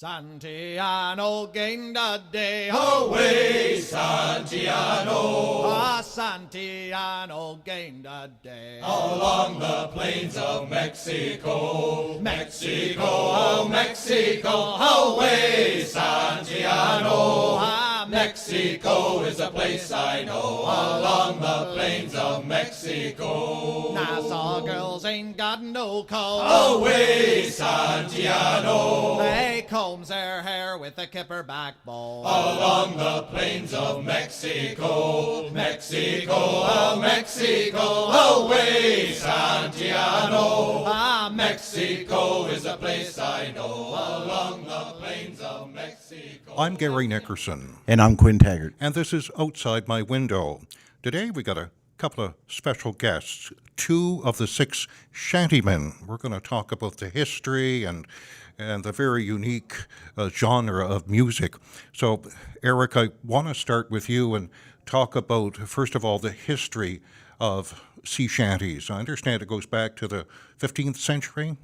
Santiano gained a day. Away, Santiano. Ah, Santiano gained a day. Along the plains of Mexico. Mexico, oh, Mexico. Away, Santiano. Ah, Mexico is a place I know. Along the plains of Mexico. Nassau girls ain't got no coat. Away, Santiano. They combs their hair with a kipper backbone. Along the plains of Mexico. Mexico, oh, Mexico. Away, Santiano. Ah, Mexico is a place I know. Along the plains of Mexico. I'm Gary Nickerson. And I'm Quinn Taggart. And this is Outside My Window. Today we got a couple of special guests, 2 of the 6 Shantymen. We're going to talk about the history and the very unique genre of music. So, Eric, I want to start with you and talk about, first of all, the history of sea shanties. I understand it goes back to the 15th century?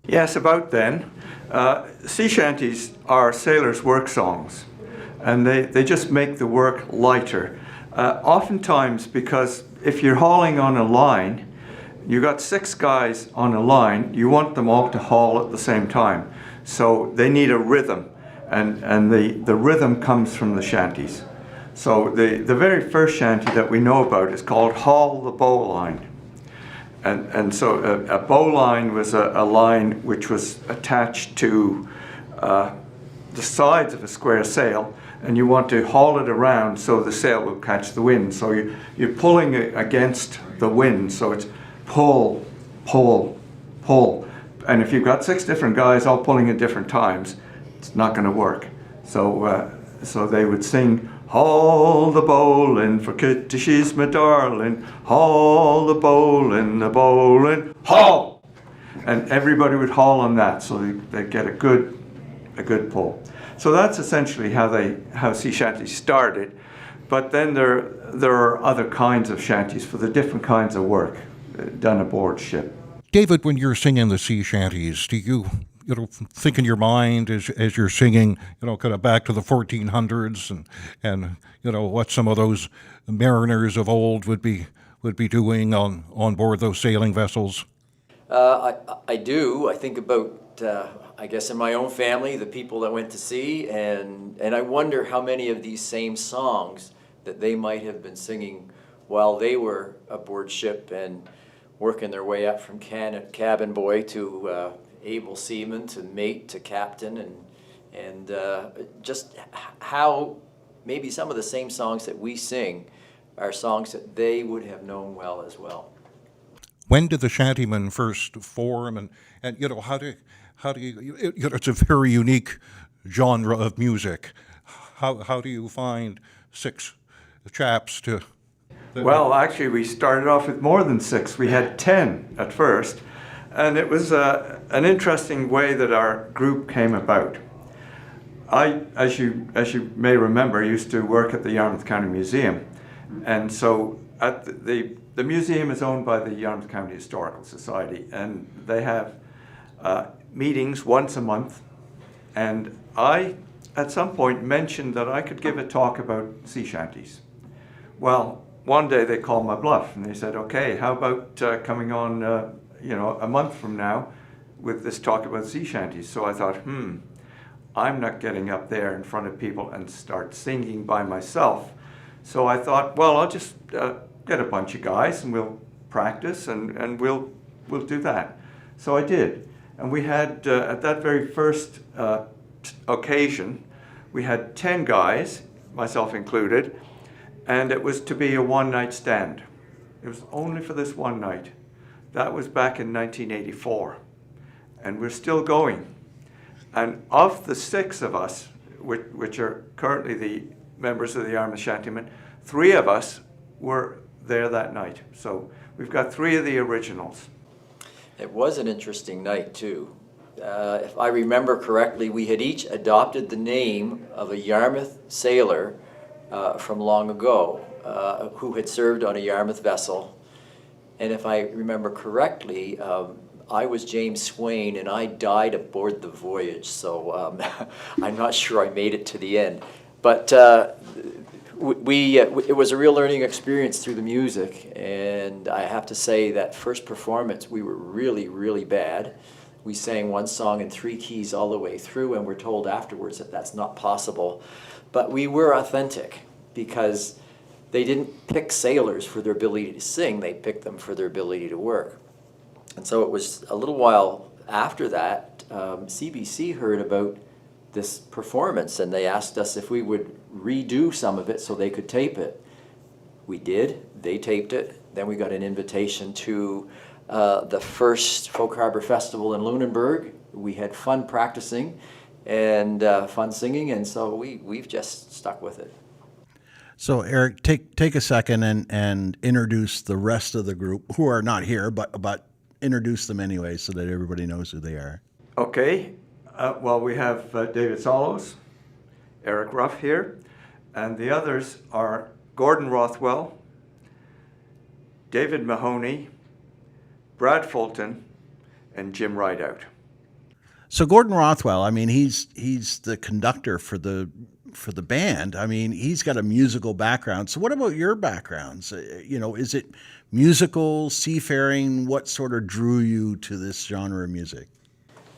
Yes, about then. Sea shanties are sailors' work songs, and they just make the work lighter. Oftentimes, because if you're hauling on a line, you got 6 guys on a line, you want them all to haul at the same time. So they need a rhythm, and the rhythm comes from the shanties. So the very first shanty that we know about is called Haul the Bowline. And so a bowline was a line which was attached to the sides of a square sail, and you want to haul it around so the sail will catch the wind. So you're pulling it against the wind, so it's pull, pull, pull. And if you've got 6 different guys all pulling at different times, it's not going to work. So they would sing, haul the bowline for Kitty, she's my darling. Haul the bowline, haul! And everybody would haul on that, so they'd get a good pull. So that's essentially how sea shanties started. But then there are other kinds of shanties for the different kinds of work done aboard ship. David, when you're singing the sea shanties, do you think in your mind as you're singing, kind of back to the 1400s and what some of those mariners of old would be doing on board those sailing vessels? I do. I think about, I guess in my own family, the people that went to sea, and I wonder how many of these same songs that they might have been singing while they were aboard ship and working their way up from cabin boy to able seaman to mate to captain, and just how maybe some of the same songs that we sing are songs that they would have known well as well. When did the Shantymen first form, and how do you it's a very unique genre of music. How do you find 6 chaps to? Well, actually, we started off with more than 6. We had 10 at first, and it was an interesting way that our group came about. I, as you may remember, used to work at the Yarmouth County Museum, and so at the museum is owned by the Yarmouth County Historical Society, and they have meetings once a month. And I, at some point, mentioned that I could give a talk about sea shanties. Well, one day they called my bluff, and they said, "Okay, how about coming on, a month from now, with this talk about sea shanties?" So I thought, I'm not getting up there in front of people and start singing by myself. So I thought, well, I'll just get a bunch of guys and we'll practice and we'll do that. So I did. And we had, at that very first occasion, we had 10 guys, myself included, and it was to be a one-night stand. It was only for this one night. That was back in 1984. And we're still going. And of the 6 of us, which are currently the members of the Yarmouth Shantymen, 3 of us were there that night. So we've got 3 of the originals. It was an interesting night, too. If I remember correctly, we had each adopted the name of a Yarmouth sailor from long ago who had served on a Yarmouth vessel. And if I remember correctly, I was James Swain, and I died aboard the voyage, so I'm not sure I made it to the end. But it was a real learning experience through the music, and I have to say that first performance, we were really, really bad. We sang one song in 3 keys all the way through, and we're told afterwards that that's not possible. But we were authentic, because they didn't pick sailors for their ability to sing, they picked them for their ability to work. And so it was a little while after that, CBC heard about this performance, and they asked us if we would redo some of it so they could tape it. We did, they taped it. Then we got an invitation to the first Folk Harbor Festival in Lunenburg. We had fun practicing and fun singing, and so we've just stuck with it. So Eric, take a second and introduce the rest of the group who are not here, but introduce them anyway so that everybody knows who they are. Okay, well, we have David Sollows, Eric Ruff here, and the others are Gordon Rothwell, David Mahoney, Brad Fulton, and Jim Rideout. So Gordon Rothwell, I mean, he's the conductor for the band. I mean, he's got a musical background. So what about your backgrounds? Is it musical, seafaring? What sort of drew you to this genre of music?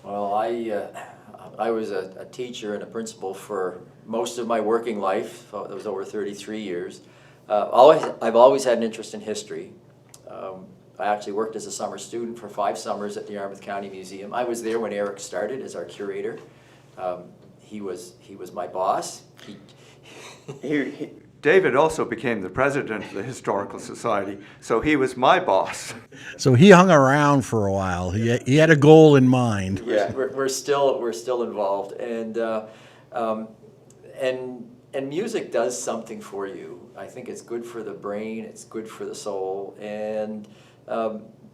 Well, I was a teacher and a principal for most of my working life. That was over 33 years. I've always had an interest in history. I actually worked as a summer student for 5 summers at the Yarmouth County Museum. I was there when Eric started as our curator. He was my boss. David also became the president of the Historical Society, so he was my boss. So he hung around for a while. He had a goal in mind. Yeah, we're still involved, and music does something for you. I think it's good for the brain. It's good for the soul, and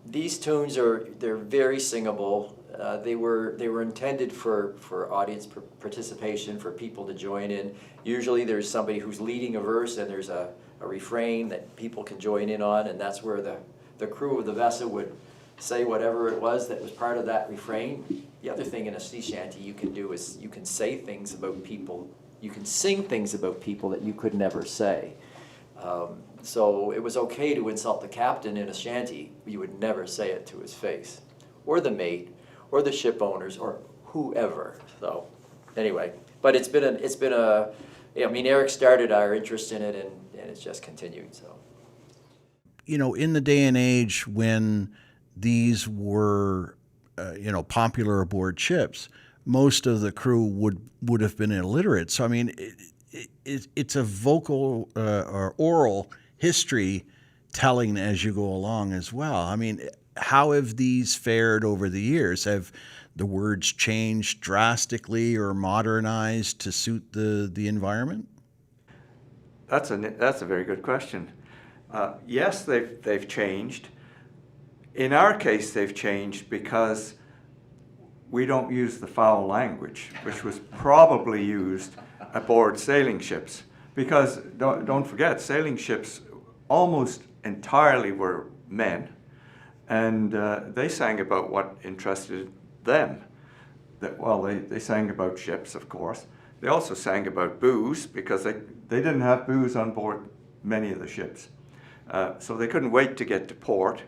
these tunes they're very singable. They were intended for audience participation, for people to join in. Usually there's somebody who's leading a verse and there's a refrain that people can join in on, and that's where the crew of the vessel would say whatever it was that was part of that refrain. The other thing in a sea shanty you can do is you can say things about people, you can sing things about people that you could never say. So it was okay to insult the captain in a shanty, but you would never say it to his face, or the mate, or the ship owners, or whoever. So anyway, but it's been Eric started our interest in it, and it's just continued. So, in the day and age when these were, popular aboard ships, most of the crew would have been illiterate. So I mean, it's a vocal or oral history telling as you go along as well. I mean, how have these fared over the years? Have the words changed drastically or modernized to suit the environment? That's a very good question. Yes, they've changed. In our case, they've changed because we don't use the foul language, which was probably used aboard sailing ships. Because don't forget, sailing ships almost entirely were men, and they sang about what interested them. They sang about ships, of course. They also sang about booze, because they didn't have booze on board many of the ships. So they couldn't wait to get to port.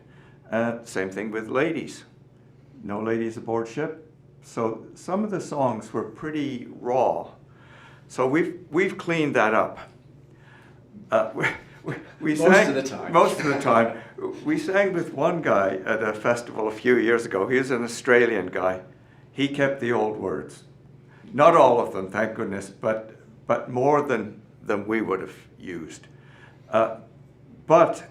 Same thing with ladies. No ladies aboard ship. So some of the songs were pretty raw. So we've cleaned that up. We sang, most of the time. We sang with one guy at a festival a few years ago. He was an Australian guy. He kept the old words. Not all of them, thank goodness, but more than we would have used. But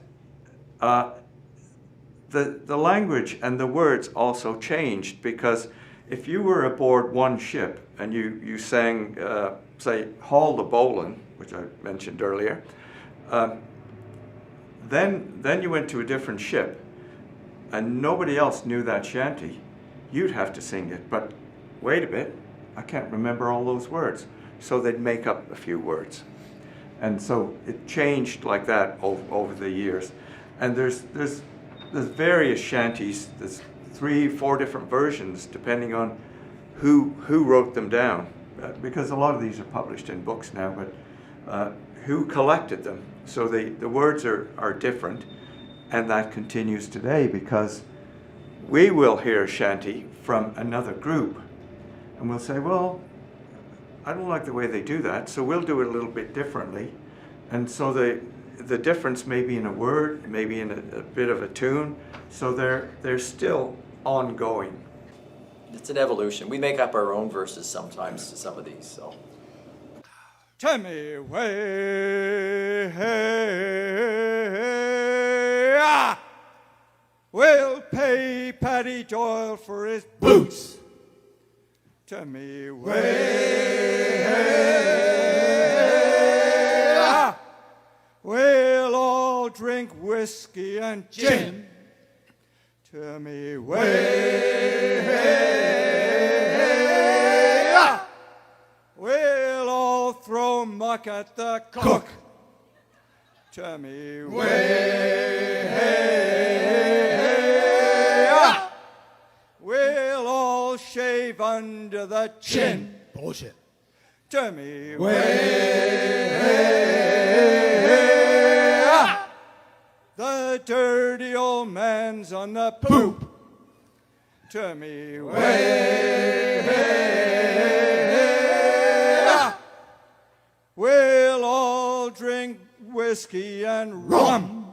the language and the words also changed, because if you were aboard one ship and you sang, say, Haul the Bowline, which I mentioned earlier, then you went to a different ship and nobody else knew that shanty, you'd have to sing it. But wait a bit, I can't remember all those words. So they'd make up a few words. And so it changed like that over the years. And there's various shanties. There's 3, 4 different versions depending on who wrote them down, because a lot of these are published in books now, but who collected them. So the words are different, and that continues today, because we will hear shanty from another group and we'll say, well, I don't like the way they do that, so we'll do it a little bit differently. And so the difference may be in a word, maybe in a bit of a tune, so they're still ongoing. It's an evolution. We make up our own verses sometimes to some of these. So. Timmy way, we'll pay Paddy Doyle for his boots. Timmy way, we'll all drink whiskey and gin. Timmy way, we'll all throw muck at the cook. Timmy way, we'll all shave under the chin. Bullshit. Timmy the dirty old man's on the poop. Timmy we'll all drink whiskey and rum.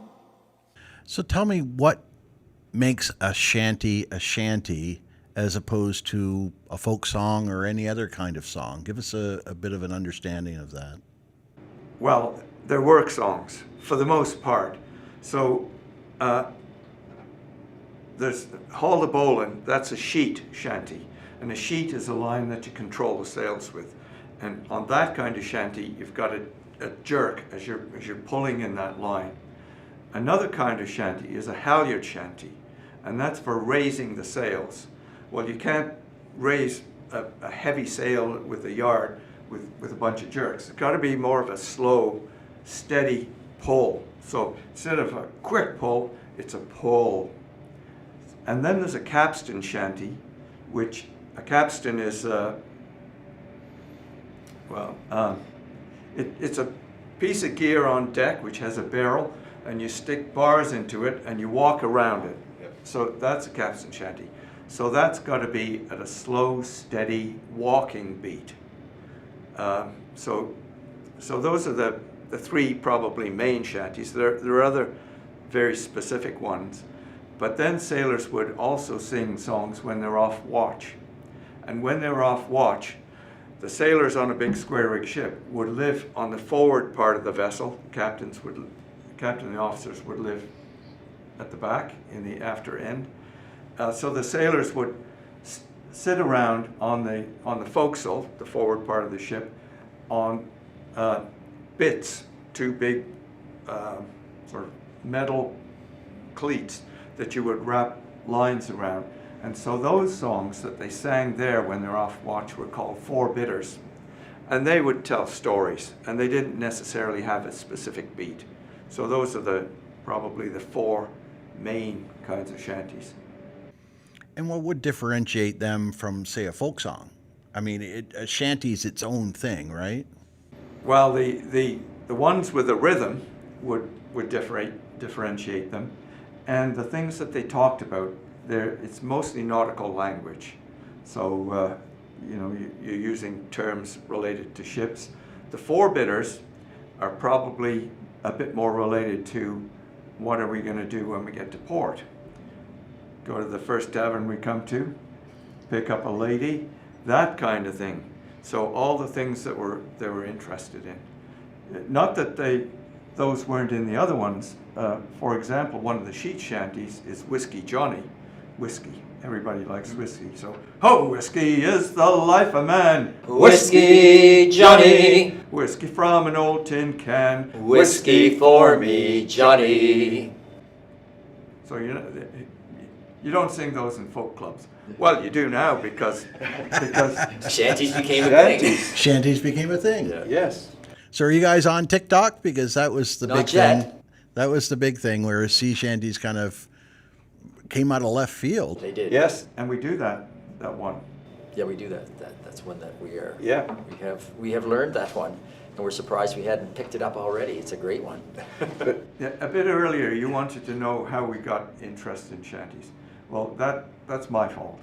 So tell me, what makes a shanty as opposed to a folk song or any other kind of song? Give us a bit of an understanding of that. Well, they're work songs for the most part. So there's Haul the Bowline, that's a sheet shanty. And a sheet is a line that you control the sails with. And on that kind of shanty, you've got a jerk as you're pulling in that line. Another kind of shanty is a halyard shanty, and that's for raising the sails. Well, you can't raise a heavy sail with a yard with a bunch of jerks. It's got to be more of a slow, steady pull. So instead of a quick pull, it's a pull. And then there's a capstan shanty, which a capstan is, it's a piece of gear on deck which has a barrel, and you stick bars into it and you walk around it. Yep. So that's a capstan shanty. So that's got to be at a slow, steady walking beat. So those are the three probably main shanties. There are other very specific ones, but then sailors would also sing songs when they're off watch. And when they're off watch, the sailors on a big square rig ship would live on the forward part of the vessel. Captain and the officers would live at the back in the after end. So the sailors would sit around on the forecastle, the forward part of the ship, on bits, two big sort of metal cleats that you would wrap lines around. And so those songs that they sang there when they're off watch were called four-bitters. And they would tell stories, and they didn't necessarily have a specific beat. So those are probably the four main kinds of shanties. And what would differentiate them from, say, a folk song? I mean, a shanty's its own thing, right? Well, the ones with a rhythm would differentiate them, and the things that they talked about, it's mostly nautical language. So you're using terms related to ships. The four-bitters are probably a bit more related to what are we going to do when we get to port. Go to the first tavern we come to, pick up a lady, that kind of thing. So all the things that they were interested in. Not that those weren't in the other ones. For example, one of the sheet shanties is Whiskey Johnny. Whiskey. Everybody likes whiskey. So, ho, whiskey is the life of man. Whiskey Johnny. Whiskey from an old tin can. Whiskey for me, Johnny. So you don't sing those in folk clubs. Well, you do now because Shanties became a thing. Shanties became a thing. Yeah. Yes. So are you guys on TikTok? Because that was the Not big yet. thing. That was the big thing where sea shanties kind of came out of left field. They did. Yes, and we do that one. Yeah, we do that. That's one that we are. Yeah. We have learned that one, and we're surprised we hadn't picked it up already. It's a great one. But yeah, a bit earlier, you wanted to know how we got interested in shanties. Well, that's my fault,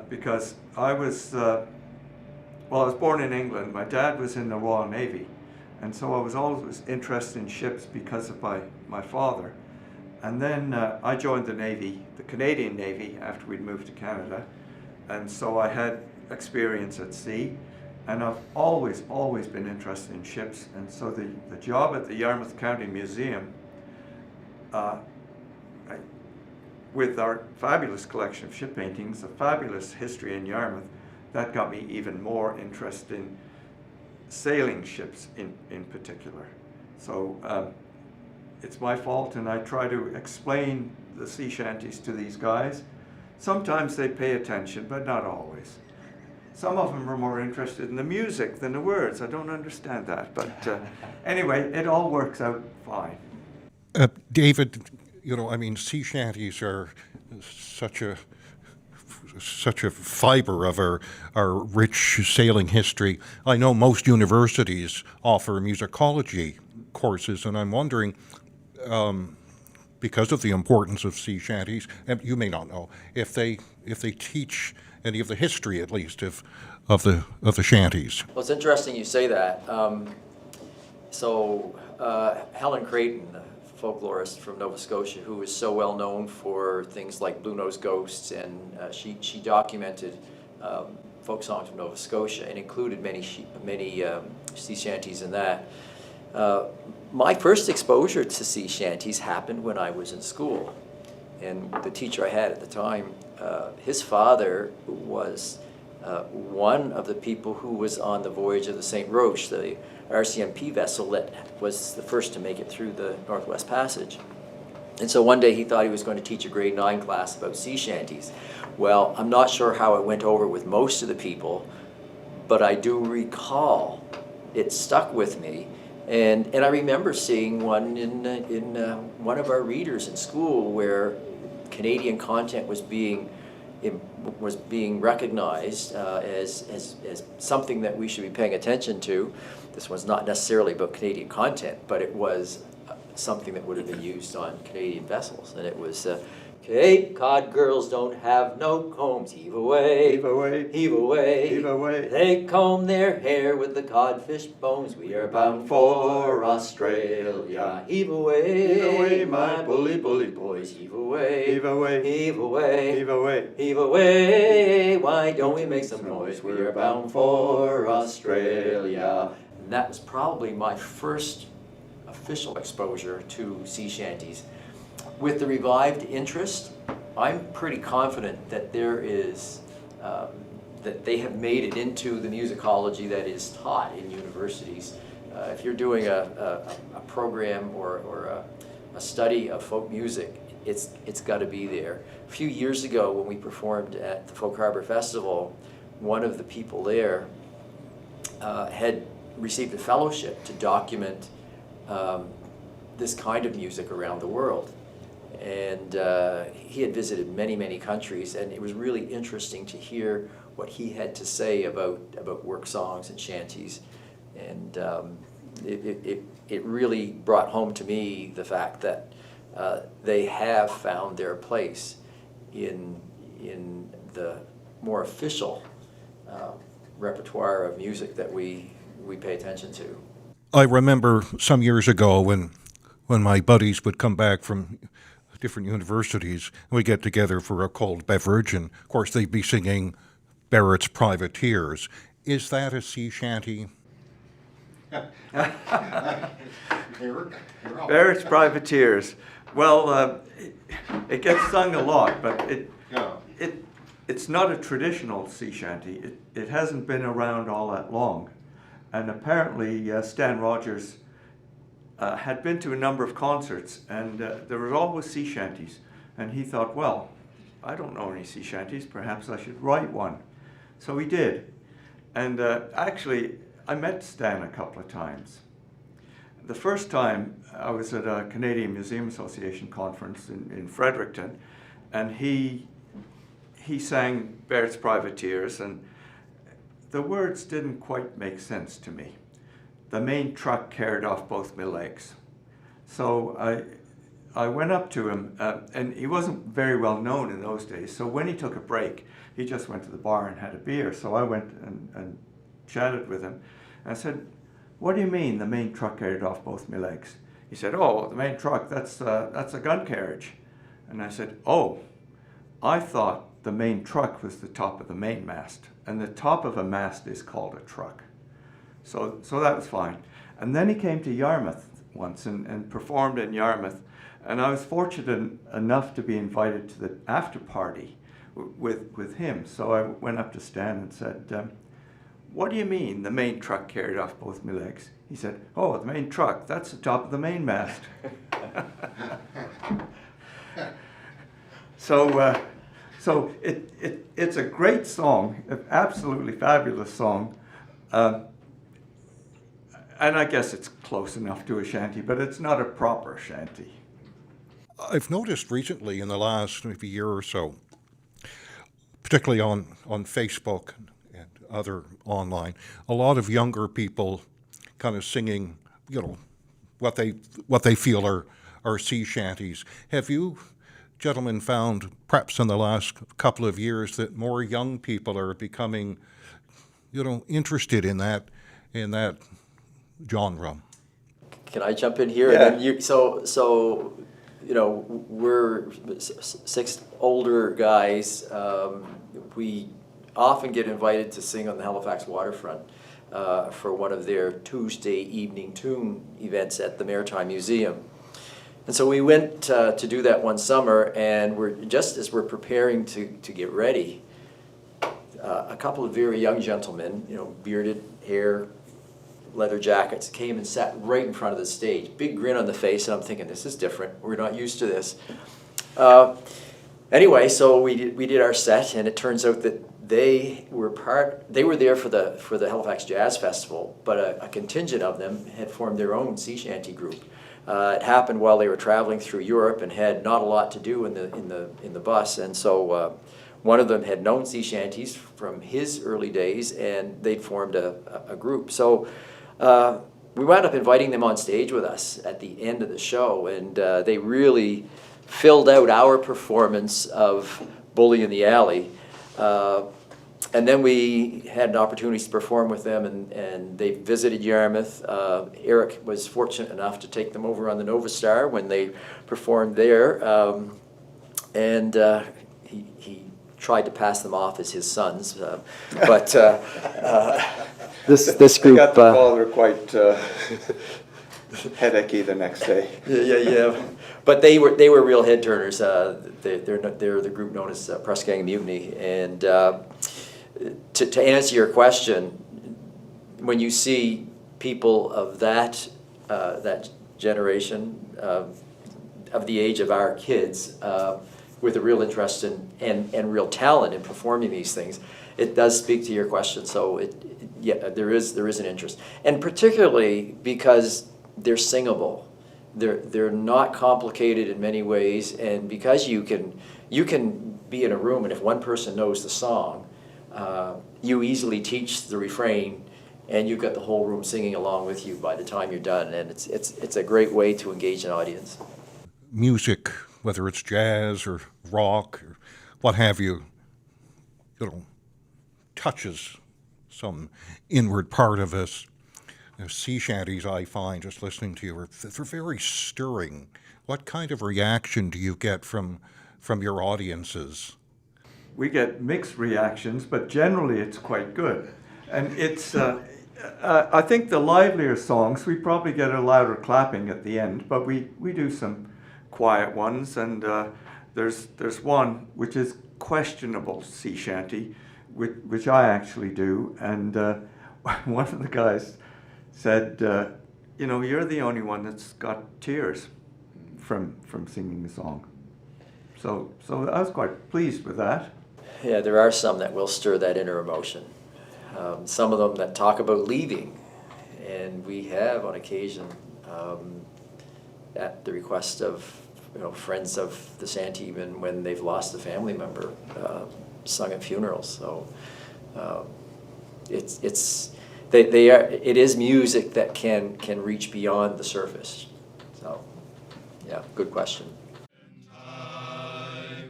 because I was born in England. My dad was in the Royal Navy, and so I was always interested in ships because of my father. And then I joined the Navy, the Canadian Navy, after we'd moved to Canada, and so I had experience at sea. And I've always been interested in ships, and so the job at the Yarmouth County Museum, with our fabulous collection of ship paintings, a fabulous history in Yarmouth, that got me even more interested in sailing ships in particular. So it's my fault, and I try to explain the sea shanties to these guys. Sometimes they pay attention, but not always. Some of them are more interested in the music than the words. I don't understand that, but anyway, it all works out fine. David, sea shanties are such a fiber of our rich sailing history. I know most universities offer musicology courses, and I'm wondering, because of the importance of sea shanties, and you may not know, if they teach any of the history, at least, of the shanties. Well, it's interesting you say that. Helen Creighton, the folklorist from Nova Scotia, who is so well known for things like blue-nosed ghosts, and she documented folk songs from Nova Scotia and included many sea shanties in that. My first exposure to sea shanties happened when I was in school, and the teacher I had at the time, his father was one of the people who was on the voyage of the St. Roche, the RCMP vessel that was the first to make it through the Northwest Passage. And so one day he thought he was going to teach a grade 9 class about sea shanties. Well, I'm not sure how it went over with most of the people, but I do recall it stuck with me. And I remember seeing one in one of our readers in school where Canadian content was being recognized as something that we should be paying attention to. This was not necessarily about Canadian content, but it was something that would have been used on Canadian vessels, and it was Cape Cod girls don't have no combs. Heave away, Heave away, heave away, heave away. They comb their hair with the codfish bones. We are bound for Australia. Heave away, my bully boys. Heave away, Heave away, heave away, heave away. heave away. Why don't we make some noise? We are bound for Australia. And that was probably my first official exposure to sea shanties. With the revived interest, I'm pretty confident that there is, that they have made it into the musicology that is taught in universities. If you're doing a program or a study of folk music, it's got to be there. A few years ago when we performed at the Folk Harbor Festival, one of the people there had received a fellowship to document this kind of music around the world. And he had visited many countries, and it was really interesting to hear what he had to say about work songs and shanties. And it really brought home to me the fact that they have found their place in the more official repertoire of music that we pay attention to. I remember some years ago when my buddies would come back from different universities, we'd get together for a cold beverage, and of course they'd be singing Barrett's Privateers. Is that a sea shanty? Barrett's Privateers. Well, it gets sung a lot, but it's not a traditional sea shanty. It hasn't been around all that long. And apparently Stan Rogers had been to a number of concerts, and there were always sea shanties. And he thought, well, I don't know any sea shanties, perhaps I should write one. So he did. And actually, I met Stan a couple of times. The first time I was at a Canadian Museum Association conference in Fredericton, and he sang Baird's Privateers, and the words didn't quite make sense to me. The main truck carried off both my legs. So I went up to him, and he wasn't very well known in those days, so when he took a break, he just went to the bar and had a beer. So I went and chatted with him, and I said, "What do you mean the main truck carried off both my legs?" He said, "Oh, the main truck, that's a gun carriage." And I said, "Oh, I thought the main truck was the top of the mainmast, and the top of a mast is called a truck." So that was fine. And then he came to Yarmouth once and performed in Yarmouth, and I was fortunate enough to be invited to the after party with him. So I went up to Stan and said, "What do you mean the main truck carried off both my legs?" He said, "Oh, the main truck, that's the top of the mainmast." So it's a great song, an absolutely fabulous song. And I guess it's close enough to a shanty, but it's not a proper shanty. I've noticed recently in the last maybe year or so, particularly on Facebook and other online, a lot of younger people kind of singing, what they feel are sea shanties. Have you gentlemen found perhaps in the last couple of years that more young people are becoming, interested in that genre? Can I jump in here? Yeah. And then we're six older guys. We often get invited to sing on the Halifax waterfront for one of their Tuesday evening tune events at the Maritime Museum. And so we went to do that one summer, and just as we're preparing to get ready, a couple of very young gentlemen, bearded hair, leather jackets, came and sat right in front of the stage. Big grin on the face, and I'm thinking, this is different. We're not used to this. Anyway, so we did our set, and it turns out that they were there for the Halifax Jazz Festival, but a contingent of them had formed their own sea shanty group. It happened while they were traveling through Europe and had not a lot to do in the bus, and so one of them had known sea shanties from his early days, and they'd formed a group. So we wound up inviting them on stage with us at the end of the show, and they really filled out our performance of Bully in the Alley. And then we had an opportunity to perform with them, and they visited Yarmouth. Eric was fortunate enough to take them over on the Nova Star when they performed there, and he tried to pass them off as his sons, but this group got the father quite headachy the next day. Yeah. But they were real head turners. They're the group known as Press Gang Mutiny. And to answer your question, when you see people of that generation, of the age of our kids, with a real interest and real talent in performing these things, it does speak to your question. So there is an interest, and particularly because they're singable. They're not complicated in many ways, and because you can be in a room, and if one person knows the song, you easily teach the refrain, and you've got the whole room singing along with you by the time you're done, and it's a great way to engage an audience. Music, whether it's jazz or rock or what have you, touches some inward part of us. Sea shanties, I find, just listening to you, they're very stirring. What kind of reaction do you get from your audiences? We get mixed reactions, but generally it's quite good. And it's, I think the livelier songs, we probably get a louder clapping at the end, but we do some quiet ones, and there's one which is questionable sea shanty, which I actually do, and one of the guys said, you're the only one that's got tears from singing the song. So I was quite pleased with that. Yeah, there are some that will stir that inner emotion. Some of them that talk about leaving, and we have on occasion, at the request of friends of the Shantymen when they've lost a family member, sung at funerals. So it is music that can reach beyond the surface. So yeah, good question.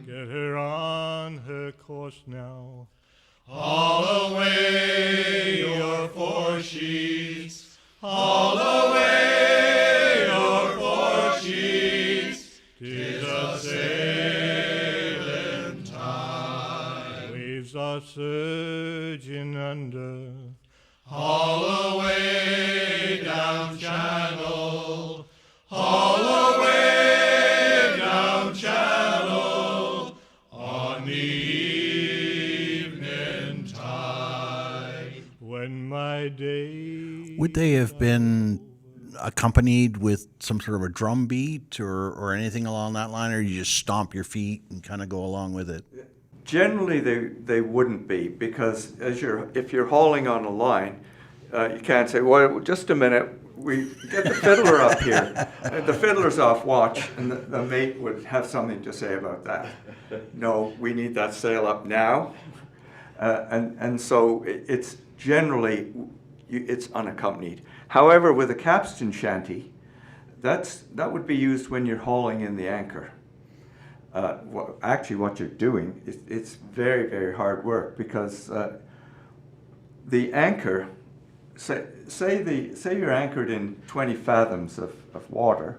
Get her on her course now. Haul away your four sheets, haul away your four sheets, 'tis a sailing time. Waves are surging under. Haul away down channel, haul away down channel, on the evening tide. When my day. Would they have been accompanied with some sort of a drum beat or anything along that line, or you just stomp your feet and kind of go along with it? Generally, they wouldn't be, because if you're hauling on a line, you can't say, well, just a minute, we get the fiddler up here. The fiddler's off watch, and the mate would have something to say about that. No, we need that sail up now. And so it's generally, it's unaccompanied. However, with a capstan shanty, that would be used when you're hauling in the anchor. Actually, what you're doing, it's very, very hard work, because the anchor, say you're anchored in 20 fathoms of water,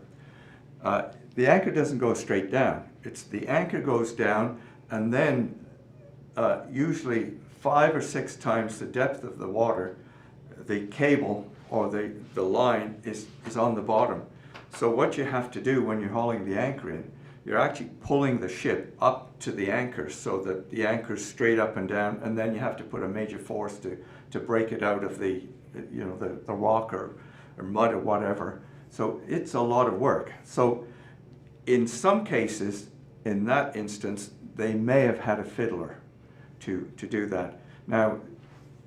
the anchor doesn't go straight down. The anchor goes down, and then usually 5 or 6 times the depth of the water, the cable or the line is on the bottom. So what you have to do when you're hauling the anchor in, you're actually pulling the ship up to the anchor so that the anchor's straight up and down, and then you have to put a major force to break it out of the rock or mud or whatever. So it's a lot of work. So in some cases, in that instance, they may have had a fiddler to do that. Now,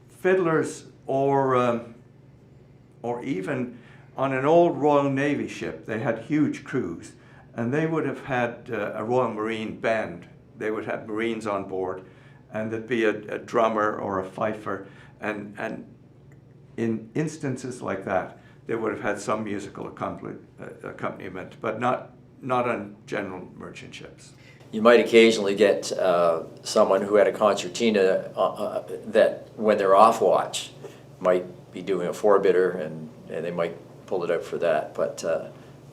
fiddlers or even on an old Royal Navy ship, they had huge crews, and they would have had a Royal Marine band. They would have Marines on board, and there'd be a drummer or a fifer, and in instances like that, they would have had some musical accompaniment, but not on general merchant ships. You might occasionally get someone who had a concertina that, when they're off watch, might be doing a four-bitter, and they might pull it out for that, but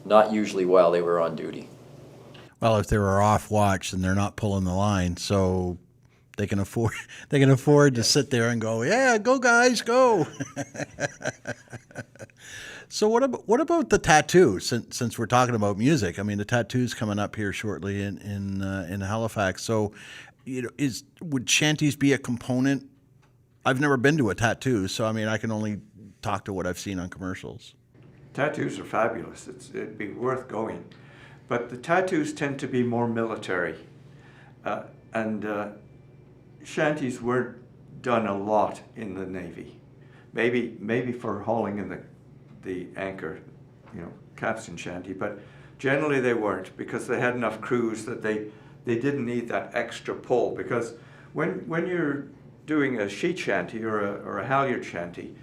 not usually while they were on duty. Well, if they were off watch, then they're not pulling the line, so they can afford to sit there and go, yeah, go guys, go. So what about the tattoo? Since we're talking about music, I mean, the tattoo's coming up here shortly in Halifax. So, would shanties be a component? I've never been to a tattoo, so I mean, I can only talk to what I've seen on commercials. Tattoos are fabulous. It'd be worth going, but the tattoos tend to be more military, and shanties weren't done a lot in the Navy. Maybe for hauling in the anchor, capstan shanty, but generally they weren't, because they had enough crews that they didn't need that extra pull. Because when you're doing a sheet shanty or a halyard shanty,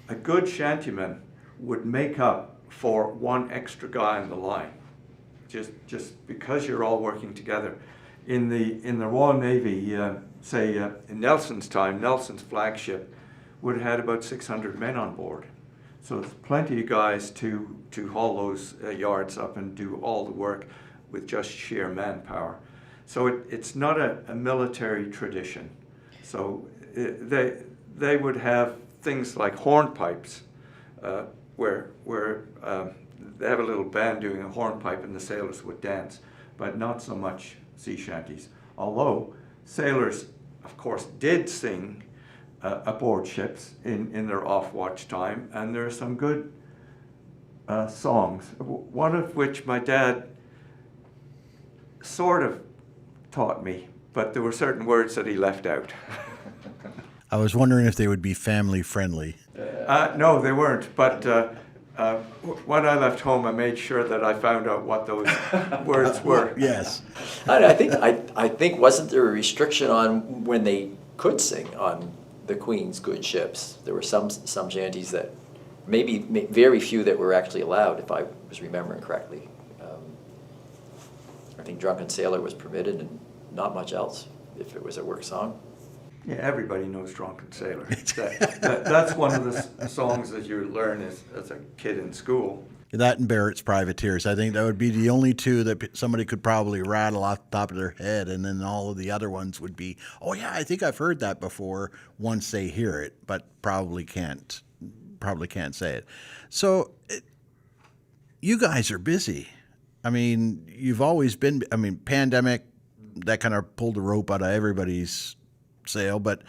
a good shantyman would make up for one extra guy on the line, just because you're all working together. In the Royal Navy, say in Nelson's time, Nelson's flagship would have had about 600 men on board. So there's plenty of guys to haul those yards up and do all the work with just sheer manpower. So it's not a military tradition. So they would have things like hornpipes, where they have a little band doing a hornpipe and the sailors would dance, but not so much sea shanties. Although sailors, of course, did sing aboard ships in their off-watch time, and there are some good songs, one of which my dad sort of taught me, but there were certain words that he left out. I was wondering if they would be family friendly. No, they weren't, but When I left home, I made sure that I found out what those words were. Yes. I think wasn't there a restriction on when they could sing on the Queen's good ships? There were some shanties that maybe very few that were actually allowed, if I was remembering correctly. I think Drunken Sailor was permitted and not much else if it was a work song. Yeah, everybody knows Drunken Sailor. That's one of the songs that you learn as a kid in school. That and Barrett's Privateers. I think that would be the only two that somebody could probably rattle off the top of their head, and then all of the other ones would be, oh yeah, I think I've heard that before once they hear it, but probably can't say it. So you guys are busy. I mean, you've always been, pandemic, that kind of pulled the rope out of everybody's sail, but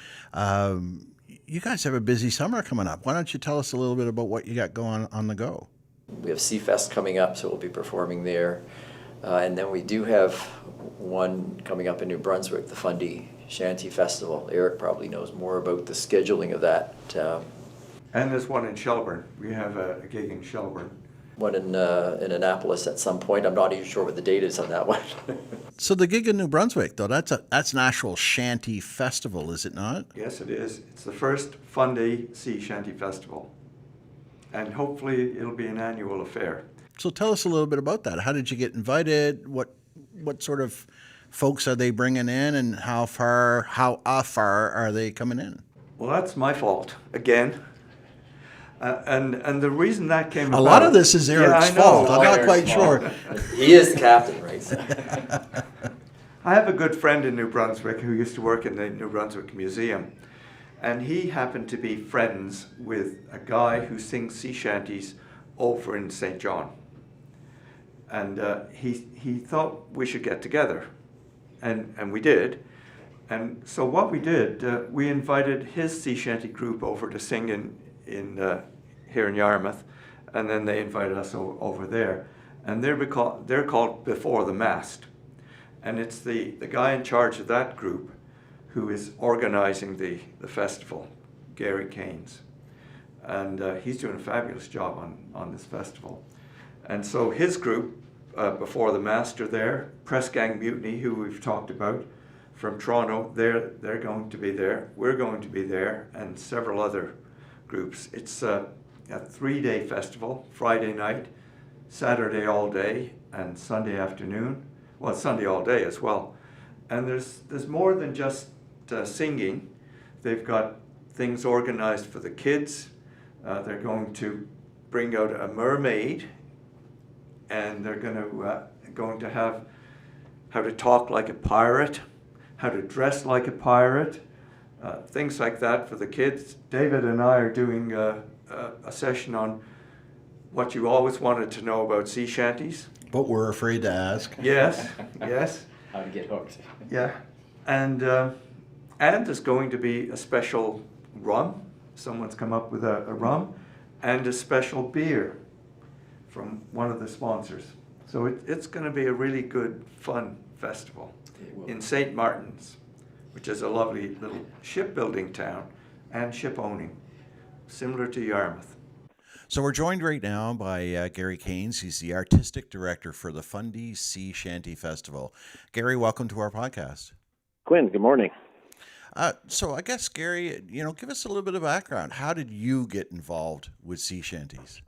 you guys have a busy summer coming up. Why don't you tell us a little bit about what you got going on the go? We have Seafest coming up, so we'll be performing there. And then we do have one coming up in New Brunswick, the Fundy Shanty Festival. Eric probably knows more about the scheduling of that. And there's one in Shelburne. We have a gig in Shelburne. One in Annapolis at some point. I'm not even sure what the date is on that one. So the gig in New Brunswick, though, that's an actual shanty festival, is it not? Yes, it is. It's the first Fundy Sea Shanty Festival. And hopefully it'll be an annual affair. So tell us a little bit about that. How did you get invited? What sort of folks are they bringing in, and how far are they coming in? Well, that's my fault, again. And the reason that came about... A lot of this is Eric's fault. I'm not quite sure. He is the captain, right? I have a good friend in New Brunswick who used to work in the New Brunswick Museum. And he happened to be friends with a guy who sings sea shanties over in St. John. And he thought we should get together. And we did. And so what we did, we invited his sea shanty group over to sing here in Yarmouth, and then they invited us over there. And they're called Before the Mast. And it's the guy in charge of that group who is organizing the festival, Gary Keynes. And he's doing a fabulous job on this festival. And so his group, Before the Mast, are there. Press Gang Mutiny, who we've talked about, from Toronto, they're going to be there. We're going to be there, and several other groups. It's a 3-day festival, Friday night, Saturday all day, and Sunday afternoon. Well, Sunday all day as well. And there's more than just singing. They've got things organized for the kids. They're going to bring out a mermaid, and they're going to have how to talk like a pirate, how to dress like a pirate, things like that for the kids. David and I are doing a session on what you always wanted to know about sea shanties. But we're afraid to ask. Yes, yes. How to get hooked. Yeah, and there's going to be a special rum. Someone's come up with a rum, and a special beer from one of the sponsors. So it's going to be a really good, fun festival in St. Martin's, which is a lovely little shipbuilding town and ship owning, similar to Yarmouth. So we're joined right now by Gary Keynes. He's the artistic director for the Fundy Sea Shanty Festival. Gary, welcome to our podcast. Quinn, good morning. So I guess, Gary, give us a little bit of background. How did you get involved with sea shanties?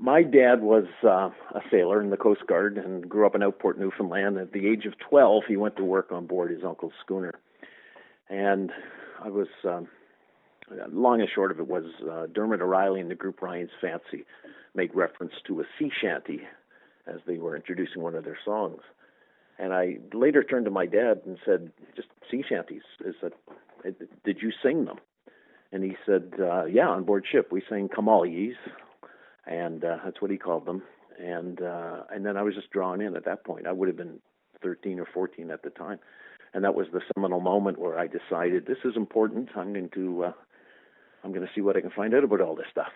My dad was a sailor in the Coast Guard and grew up in Outport, Newfoundland. At the age of 12, he went to work on board his uncle's schooner. And I was... long and short of it was Dermot O'Reilly and the group Ryan's Fancy made reference to a sea shanty as they were introducing one of their songs. And I later turned to my dad and said, just sea shanties, did you sing them? And he said, yeah, on board ship we sang Come All Yees, and that's what he called them. And then I was just drawn in at that point. I would have been 13 or 14 at the time. And that was the seminal moment where I decided this is important. I'm going to see what I can find out about all this stuff.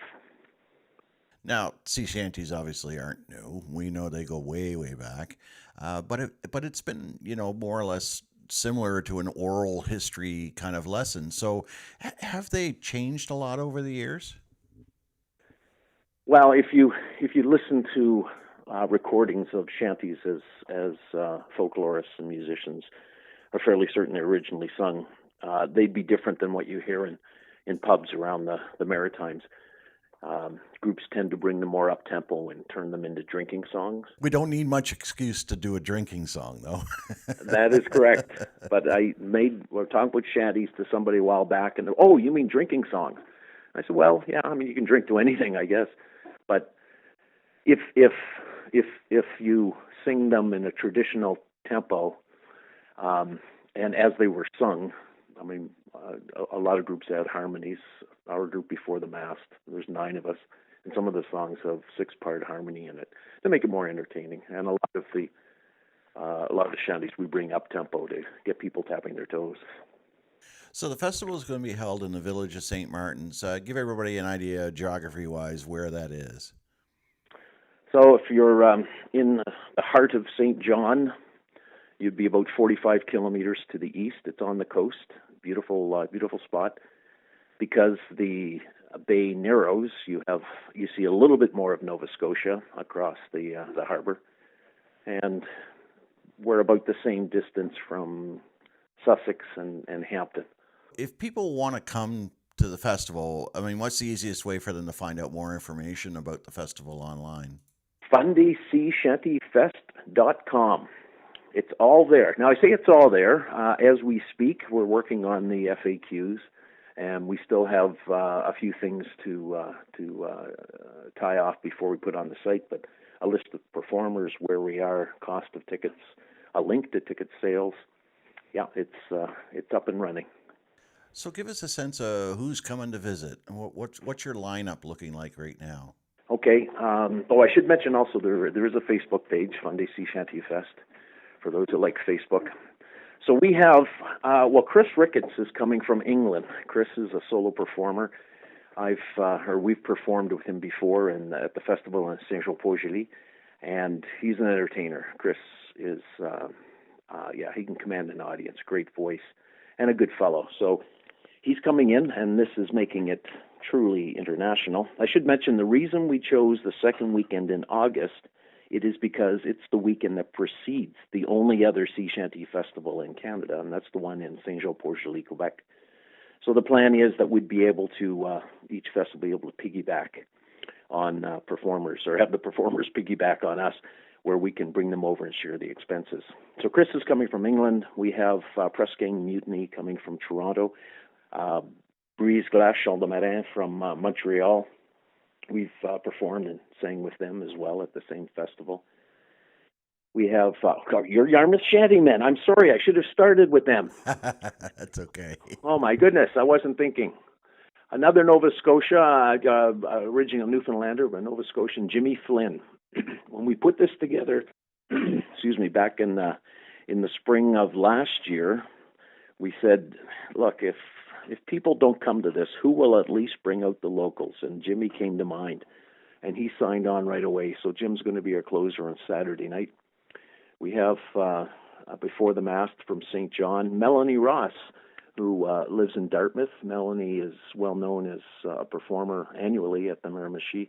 Now, sea shanties obviously aren't new. We know they go way, way back. But it's been, more or less similar to an oral history kind of lesson. So have they changed a lot over the years? Well, if you listen to recordings of shanties as folklorists and musicians are fairly certain they're originally sung, they'd be different than what you hear in pubs around the Maritimes. Groups tend to bring them more up tempo and turn them into drinking songs. We don't need much excuse to do a drinking song, though. That is correct. But we're talking about shanties to somebody a while back, and oh, you mean drinking songs? I said, well, yeah, I mean, you can drink to anything, I guess. But if you sing them in a traditional tempo, and as they were sung, I mean, a lot of groups had harmonies. Our group before the mast, there's 9 of us, and some of the songs have 6-part harmony in it to make it more entertaining. And a lot of the shanties we bring up tempo to get people tapping their toes. So the festival is going to be held in the village of St. Martin's. Give everybody an idea, geography-wise, where that is. So if you're in the heart of St. John, you'd be about 45 kilometers to the east. It's on the coast. Beautiful spot. Because the bay narrows, you see a little bit more of Nova Scotia across the harbor, and we're about the same distance from Sussex and Hampton. If people want to come to the festival, I mean, what's the easiest way for them to find out more information about the festival online? fundyseashantyfest.com. It's all there. Now, I say it's all there. As we speak, we're working on the FAQs, and we still have a few things to tie off before we put on the site, but a list of performers, where we are, cost of tickets, a link to ticket sales. Yeah, it's up and running. So give us a sense of who's coming to visit, and what's your lineup looking like right now? Okay. I should mention also there is a Facebook page, Fundy Sea Shanty Fest, for those who like Facebook. So we have, Chris Ricketts is coming from England. Chris is a solo performer. We've performed with him before at the festival in Saint-Jean-Port-Joli, and he's an entertainer. Chris is, he can command an audience, great voice, and a good fellow. So he's coming in, and this is making it truly international. I should mention the reason we chose the second weekend in August, it is because it's the weekend that precedes the only other sea shanty festival in Canada, and that's the one in Saint-Jean-Port-Joli, Quebec. So the plan is that we'd be able to, each festival be able to piggyback on performers, or have the performers piggyback on us, where we can bring them over and share the expenses. So Chris is coming from England. We have Press Gang Mutiny coming from Toronto. Brise Glace Champ de Marin from Montreal. We've performed and sang with them as well at the same festival. We have your Yarmouth Shantymen. I'm sorry, I should have started with them. That's okay. Oh my goodness, I wasn't thinking. Another Nova Scotia, original Newfoundlander, but Nova Scotian, Jimmy Flynn. When we put this together, back in the spring of last year, we said, look, if people don't come to this, who will at least bring out the locals? And Jimmy came to mind, and he signed on right away. So Jim's going to be our closer on Saturday night. We have, before the mast from St. John, Melanie Ross, who lives in Dartmouth. Melanie is well known as a performer annually at the Miramichi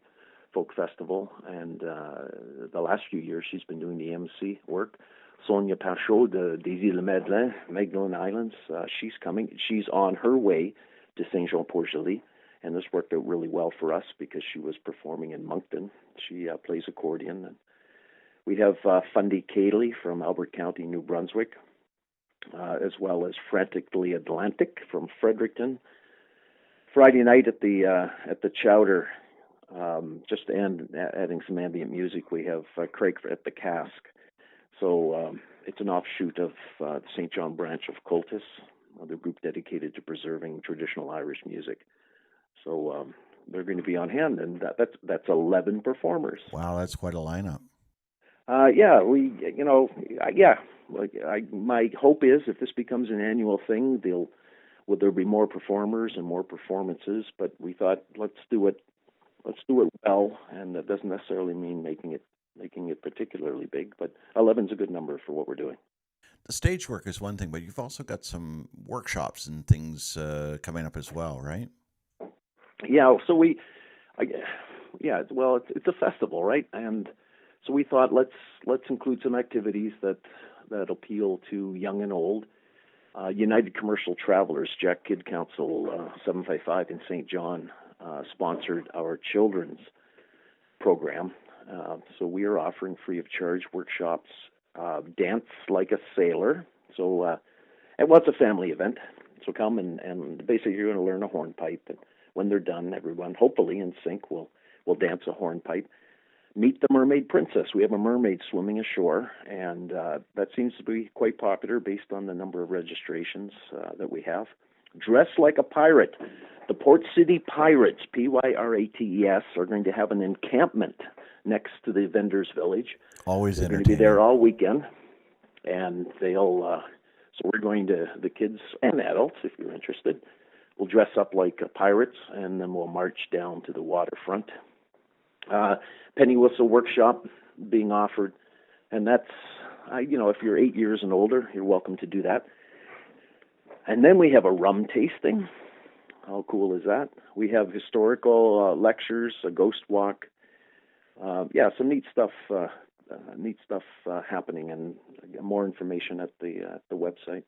Folk Festival, and the last few years she's been doing the MC work. Sonia Pachot de des Îles Madeleine, Magdalen Islands, she's coming. She's on her way to Saint-Jean-Port-Joli, and this worked out really well for us because she was performing in Moncton. She plays accordion. And we have Fundy Cayley from Albert County, New Brunswick, as well as Frantically Atlantic from Fredericton. Friday night at the Chowder, just adding some ambient music, we have Craig at the Cask. So it's an offshoot of the St. John branch of Cultus, the group dedicated to preserving traditional Irish music. So they're going to be on hand, and that's 11 performers. Wow, that's quite a lineup. My hope is if this becomes an annual thing, there'll be more performers and more performances. But we thought let's do it well, and that doesn't necessarily mean making it particularly big, but 11's a good number for what we're doing. The stage work is one thing, but you've also got some workshops and things coming up as well, right? Yeah, so it's a festival, right? And so we thought let's include some activities that appeal to young and old. United Commercial Travelers, Jack Kid Council 755 in St. John sponsored our children's program. So we are offering free of charge workshops, dance like a sailor. So it's a family event. So come and basically you're going to learn a hornpipe. And when they're done, everyone, hopefully in sync, will dance a hornpipe. Meet the Mermaid Princess. We have a mermaid swimming ashore, and that seems to be quite popular based on the number of registrations that we have. Dress like a pirate. The Port City Pirates, Pyrates, are going to have an encampment next to the vendors' village. Always They're entertaining. going to be there all weekend, and they'll. So we're going to, the kids and adults, if you're interested, will dress up like pirates, and then we'll march down to the waterfront. Penny whistle workshop being offered, and that's, if you're 8 years and older, you're welcome to do that. And then we have a rum tasting. How cool is that? We have historical lectures, a ghost walk. Some neat stuff. Happening, and more information at the website.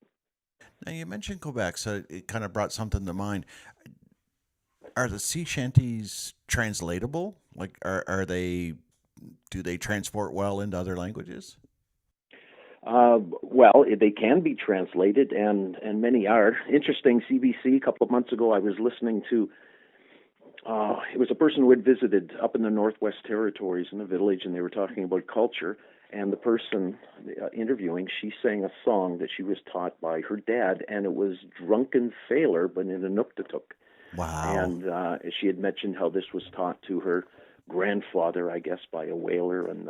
Now you mentioned Quebec, so it kind of brought something to mind. Are the sea shanties translatable? Like, do they transport well into other languages? They can be translated, and many are. Interesting, CBC, a couple of months ago, I was listening to, it was a person who had visited up in the Northwest Territories in a village, and they were talking about culture, and the person interviewing, she sang a song that she was taught by her dad, and it was Drunken Sailor, but in a Inuktitut. Wow. And she had mentioned how this was taught to her grandfather, I guess, by a whaler, and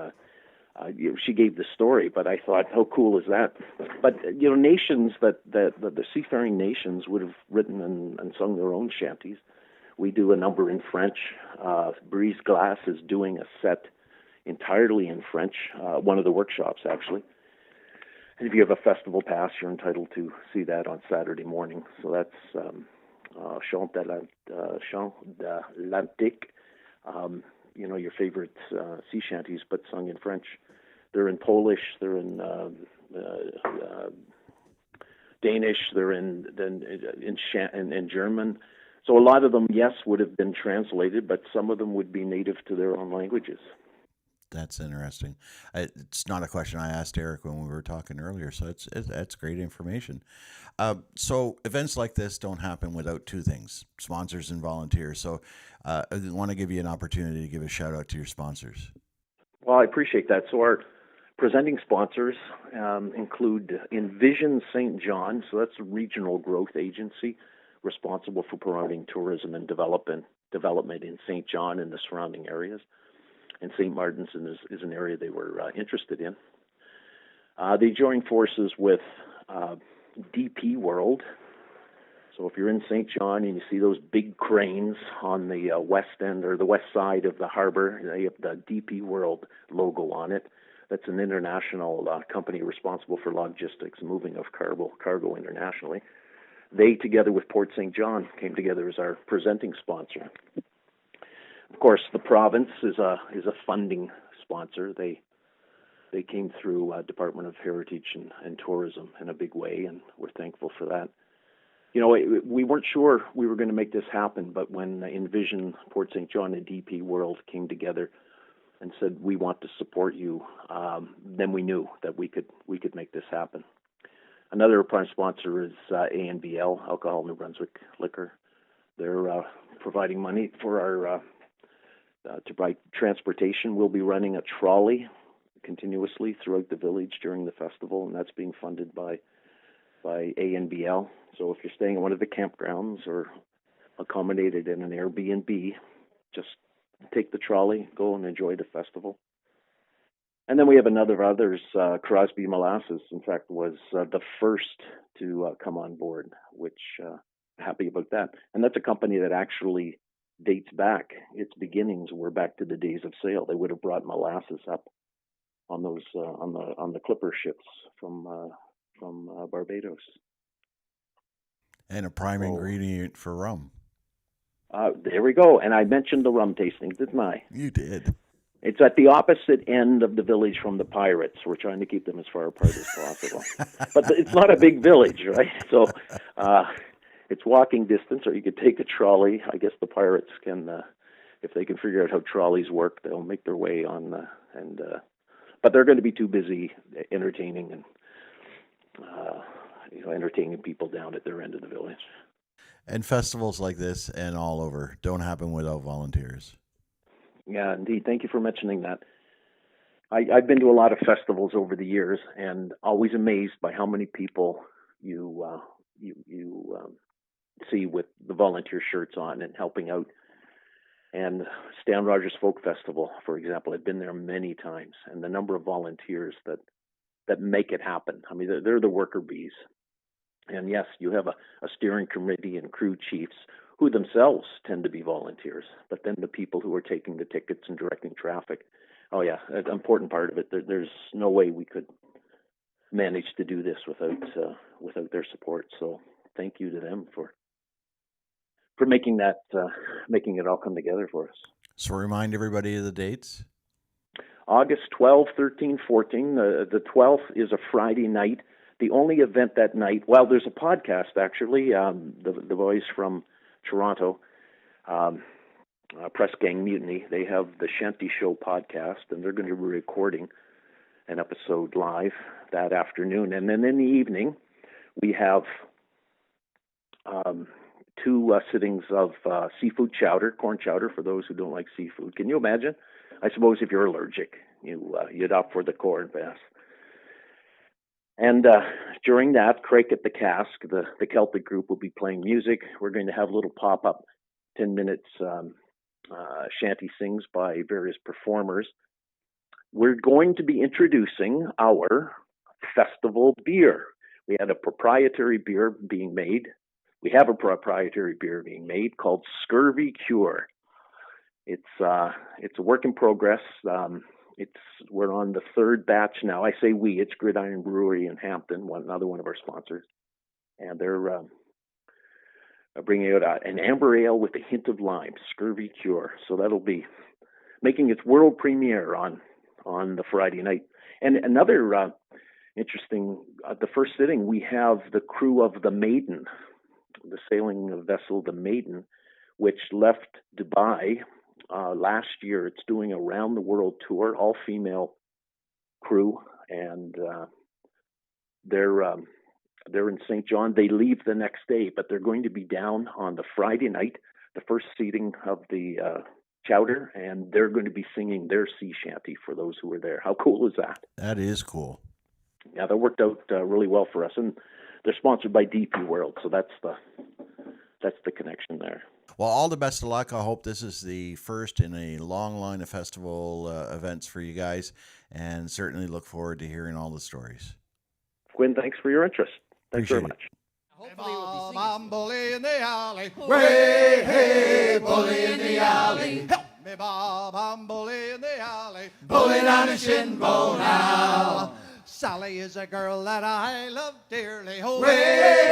she gave the story, but I thought, how cool is that? But, nations the seafaring nations would have written and sung their own shanties. We do a number in French. Brise Glace is doing a set entirely in French, one of the workshops, actually. And if you have a festival pass, you're entitled to see that on Saturday morning. So that's Chant de l'Atlantique, your favorite sea shanties, but sung in French. They're in Polish, they're in Danish, they're in German. So a lot of them, yes, would have been translated, but some of them would be native to their own languages. That's interesting. It's not a question I asked Eric when we were talking earlier, so that's great information. So events like this don't happen without two things: sponsors and volunteers. So I want to give you an opportunity to give a shout out to your sponsors. Well, I appreciate that. So our presenting sponsors include Envision St. John. So that's a regional growth agency responsible for promoting tourism and development in St. John and the surrounding areas. And St. Martin's is an area they were interested in. They joined forces with DP World. So if you're in St. John and you see those big cranes on the west end or the west side of the harbor, they have the DP World logo on it. That's an international company responsible for logistics, moving of cargo internationally. They, together with Port St. John, came together as our presenting sponsor. Of course, the province is a funding sponsor. They came through Department of Heritage and Tourism in a big way, and we're thankful for that. We weren't sure we were going to make this happen, but when Envision, Port St. John, and DP World came together and said, we want to support you, then we knew that we could make this happen. Another prime sponsor is ANBL, Alcohol New Brunswick Liquor. They're providing money for our to provide transportation. We'll be running a trolley continuously throughout the village during the festival, and that's being funded by ANBL. So if you're staying at one of the campgrounds or accommodated in an Airbnb, just take the trolley, go and enjoy the festival. And then we have others. Crosby Molasses, in fact, was the first to come on board, which happy about that. And that's a company that actually dates back. Its beginnings were back to the days of sail. They would have brought molasses up on those on the clipper ships from Barbados. And a prime ingredient for rum. There we go. And I mentioned the rum tasting, didn't I? You did. It's at the opposite end of the village from the Pirates. We're trying to keep them as far apart as possible. But it's not a big village, right? So it's walking distance, or you could take a trolley. I guess the Pirates can, if they can figure out how trolleys work, they'll make their way on. But they're going to be too busy entertaining and entertaining people down at their end of the village. And festivals like this and all over don't happen without volunteers. Yeah, indeed. Thank you for mentioning that. I've been to a lot of festivals over the years, and always amazed by how many people you see with the volunteer shirts on and helping out. And Stan Rogers Folk Festival, for example, I've been there many times, and the number of volunteers that make it happen. I mean, they're the worker bees. And yes, you have a steering committee and crew chiefs who themselves tend to be volunteers, but then the people who are taking the tickets and directing traffic. Oh yeah, an important part of it. There's no way we could manage to do this without their support. So thank you to them for making it all come together for us. So remind everybody of the dates. August 12, 13, 14. The 12th is a Friday night. The only event that night, well, there's a podcast actually. The boys from Toronto, Press Gang Mutiny, they have the Shanty Show podcast, and they're going to be recording an episode live that afternoon. And then in the evening, we have two sittings of seafood chowder, corn chowder for those who don't like seafood. Can you imagine? I suppose if you're allergic, you'd opt for the corn bass. And during that, Crake at the Cask, the Celtic group, will be playing music. We're going to have little pop-up 10 minutes shanty sings by various performers. We're going to be introducing our festival beer. We had a proprietary beer being made. We have a proprietary beer being made called Scurvy Cure. It's a work in progress. We're on the third batch now. I say we. It's Gridiron Brewery in Hampton, another one of our sponsors, and they're bringing out an amber ale with a hint of lime, Scurvy Cure. So that'll be making its world premiere on the Friday night. And another interesting, the first sitting, we have the crew of the Maiden, the sailing vessel, the Maiden, which left Dubai last year. It's doing a round the world tour, all female crew, and they're in St. John. They leave the next day, but they're going to be down on the Friday night, the first seating of the chowder, and they're going to be singing their sea shanty for those who are there. How cool is that? That is cool. Yeah, that worked out really well for us, and they're sponsored by DP World, so that's the connection there. Well, all the best of luck. I hope this is the first in a long line of festival events for you guys, and certainly look forward to hearing all the stories. Quinn, thanks for your interest. Thanks very much. I'm bully in the alley. Way, hey, bully in the alley. Help me, Bob, I'm bully in the alley. Bully down a shin bone now. Sally is a girl that I love dearly. Oh, Way,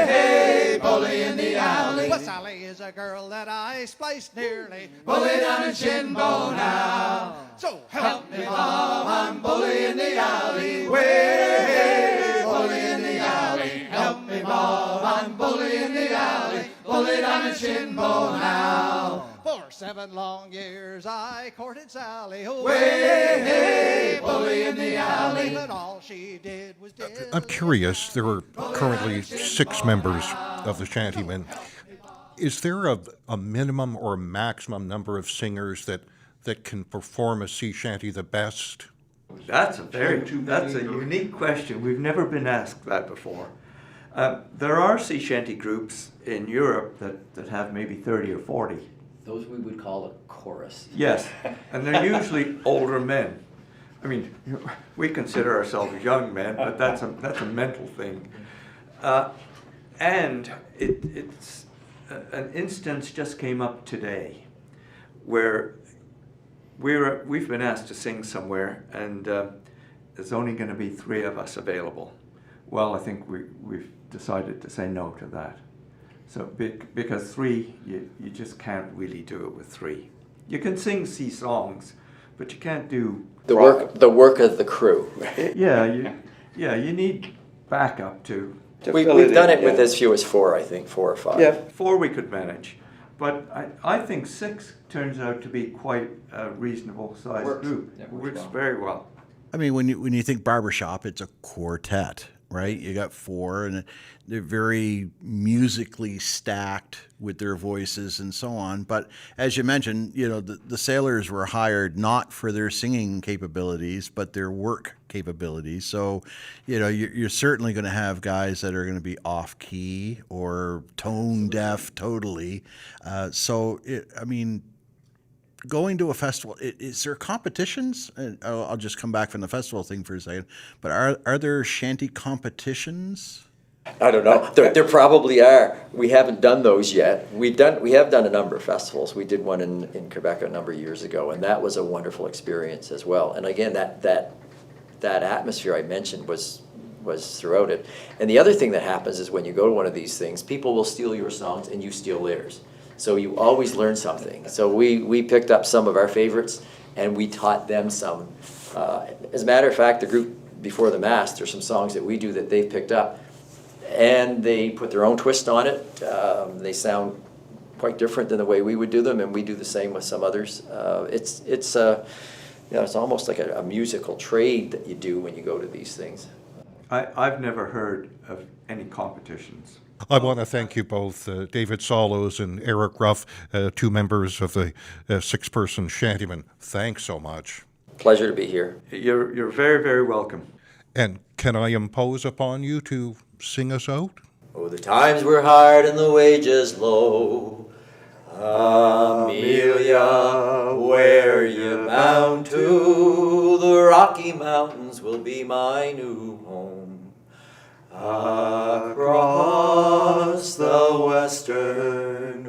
hey, bully in the alley. Well, Sally is a girl that I spliced nearly. Bully down a shin bone now. So Help me, Bob, I'm bully in the alley. Way, hey, bully in the alley. Help me, Bob, I'm bully in the alley. Bully down a shin bone now. For 7 long years I courted Sally. Oh, Way, hey, bully in the alley. But all she did was I'm curious, there are currently 6 members of the Shantymen. Is there a minimum or a maximum number of singers that can perform a sea shanty the best? That's a unique question. We've never been asked that before. There are sea shanty groups in Europe that have maybe 30 or 40. Those we would call a chorus. Yes, and they're usually older men. I mean, we consider ourselves young men, but that's a mental thing. And it's an instance just came up today where we've been asked to sing somewhere, and there's only going to be 3 of us available. Well, I think we've decided to say no to that. So because three, you just can't really do it with three. You can sing sea songs, but you can't do The work of the crew. you need backup to We've done it with as few as 4, I think, 4 or 5. Yeah, 4 we could manage, but I think 6 turns out to be quite a reasonable sized group. Yeah, It works very well. I mean, when you think barbershop, it's a quartet, right? You got 4, and they're very musically stacked with their voices and so on. But as you mentioned, the sailors were hired not for their singing capabilities, but their work capabilities. So, you're certainly going to have guys that are going to be off key or tone deaf totally. Going to a festival, is there competitions? And I'll just come back from the festival thing for a second. But are there shanty competitions? I don't know. There probably are. We haven't done those yet. We have done a number of festivals. We did one in Quebec a number of years ago, and that was a wonderful experience as well. And again, that atmosphere I mentioned was throughout it. And the other thing that happens is when you go to one of these things, people will steal your songs and you steal theirs. So you always learn something. So we picked up some of our favorites and we taught them some. As a matter of fact, the group Before the Mast, there's some songs that we do that they've picked up and they put their own twist on it. They sound quite different than the way we would do them, and we do the same with some others. It's almost like a musical trade that you do when you go to these things. I've never heard of any competitions. I want to thank you both, David Sollows and Eric Ruff, 2 members of the 6-person Shantymen. Thanks so much. Pleasure to be here. You're very, very welcome. And can I impose upon you to sing us out? Oh, the times were hard and the wages low. Amelia, where you bound to? The Rocky Mountains will be my new home. Across the western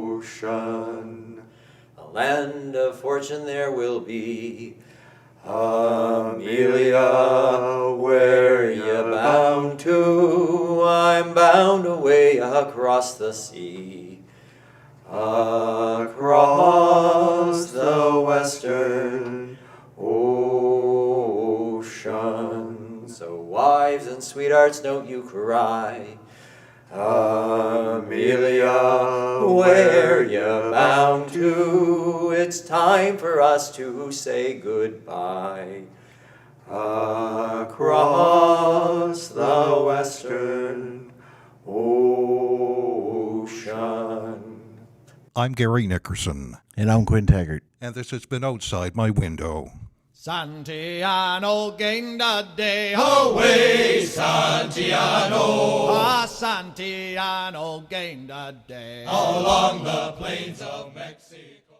ocean, a land of fortune there will be. Amelia, where you bound to? I'm bound away across the sea. Across the western ocean. So wives and sweethearts, don't you cry. Amelia, where you bound to? It's time for us to say goodbye. Across the western ocean. I'm Gary Nickerson. And I'm Quinn Taggart. And this has been Outside My Window. Santiano gained a day. Away, Santiano, Ah, Santiano gained a day. along the plains of Mexico.